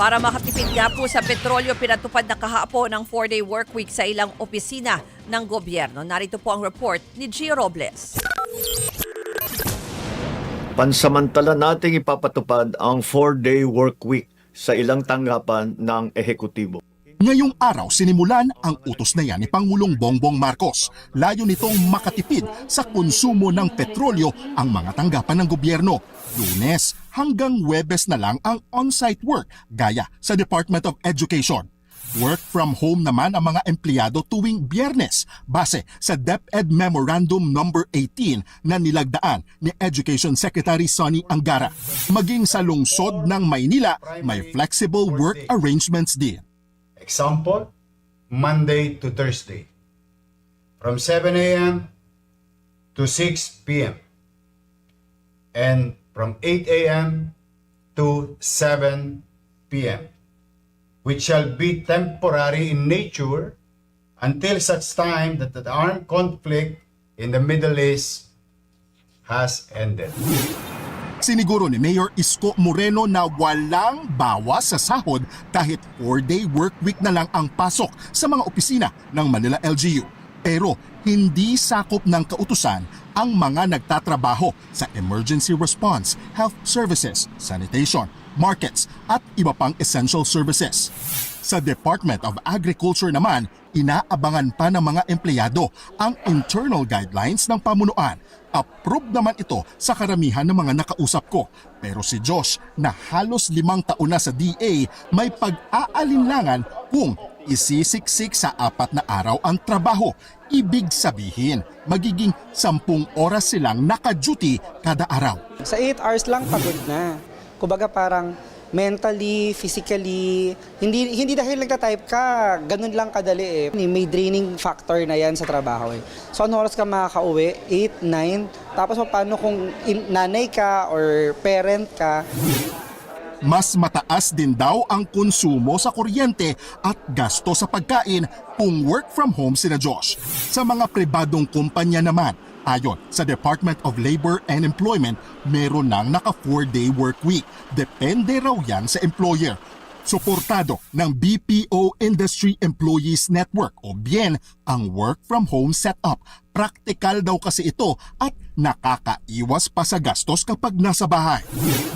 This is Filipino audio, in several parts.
Para makatipid nga po sa petrolyo, pinatupad na kahapon ang 4-day workweek sa ilang opisina ng gobyerno. Narito po ang report ni Gio Robles. Pansamantala nating ipapatupad ang 4-day workweek sa ilang tanggapan ng ehekutibo. Ngayong araw sinimulan ang utos na yan ni Pangulong Bongbong Marcos. Layo nitong makatipid sa konsumo ng petrolyo ang mga tanggapan ng gobyerno. Lunes hanggang Huwebes na lang ang on-site work gaya sa Department of Education. Work from home naman ang mga empleyado tuwing Biyernes base sa DepEd Memorandum No. 18 na nilagdaan ni Education Secretary Sonny Angara. Maging sa lungsod ng Maynila, may flexible work arrangements din. Example, Monday to Thursday, from 7 a.m. to 6 p.m. and from 8 a.m. to 7 p.m., which shall be temporary in nature until such time that the armed conflict in the Middle East has ended. Siniguro ni Mayor Isko Moreno na walang bawas sa sahod kahit 4-day workweek na lang ang pasok sa mga opisina ng Manila LGU. Pero hindi sakop ng kautusan ang mga nagtatrabaho sa emergency response, health services, sanitation, markets at iba pang essential services. Sa Department of Agriculture naman, inaabangan pa ng mga empleyado ang internal guidelines ng pamunuan. Approved naman ito sa karamihan ng mga nakausap ko. Pero si Josh na halos 5 taon na sa DA may pag-aalinlangan kung isisiksik sa 4 na araw ang trabaho. Ibig sabihin, magiging 10 oras silang naka-duty kada araw. Sa 8 hours lang pagod na. Kumbaga parang mentally, physically, hindi dahil nagta-type ka, ganun lang kadali eh. May draining factor na yan sa trabaho eh. So ano oras ka makaka-uwi? 8, 9, tapos paano kung nanay ka or parent ka? Mas mataas din daw ang konsumo sa kuryente at gasto sa pagkain kung work from home sina Josh. Sa mga pribadong kumpanya naman, ayon sa Department of Labor and Employment, meron nang naka 4-day work week. Depende raw yan sa employer. Suportado ng BPO Industry Employees Network o BIEN ang work from home setup. Praktikal daw kasi ito at nakakaiwas pa sa gastos kapag nasa bahay.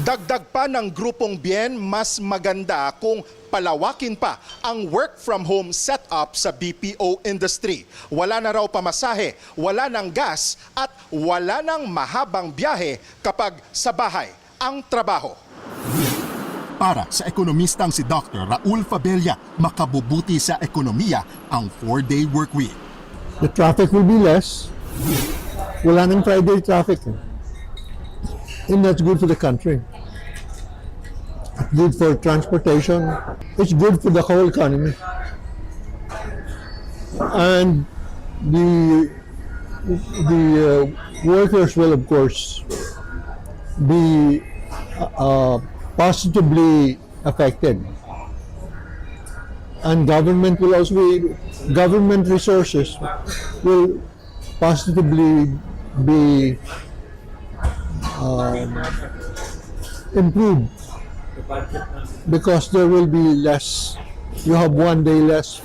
Dagdag pa ng grupong BIEN, mas maganda kung palawakin pa ang work from home setup sa BPO industry. Wala na raw pamasahe, wala ng gas at wala ng mahabang biyahe kapag sa bahay ang trabaho. Para sa ekonomistang si Dr. Raul Fabella, makabubuti sa ekonomiya ang 4-day workweek. The traffic will be less. Wala nang Friday traffic. And that's good for the country. It's good for transportation. It's good for the whole economy. And the workers will, of course, be positively affected. And government will also be, government resources will positively be improved because there will be less, you have 1 day less.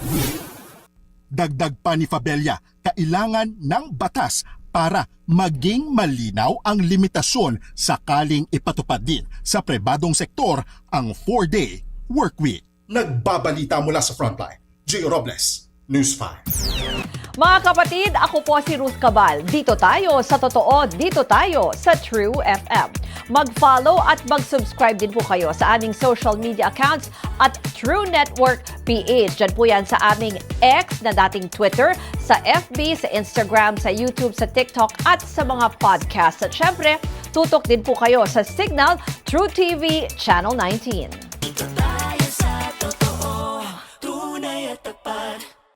Dagdag pa ni Fabella, kailangan ng batas para maging malinaw ang limitasyon sakaling ipatupad din sa pribadong sektor ang 4-day workweek. Nagbabalita mula sa Frontline, Gio Robles, News 5. Mga kapatid, ako po si Ruth Cabal. Dito tayo sa totoo, dito tayo sa True FM. Mag-follow at mag-subscribe din po kayo sa aming social media accounts at True Network PH. Diyan po yan sa aming X na dating Twitter, sa FB, sa Instagram, sa YouTube, sa TikTok at sa mga podcast. At syempre, tutok din po kayo sa Signal True TV Channel 19.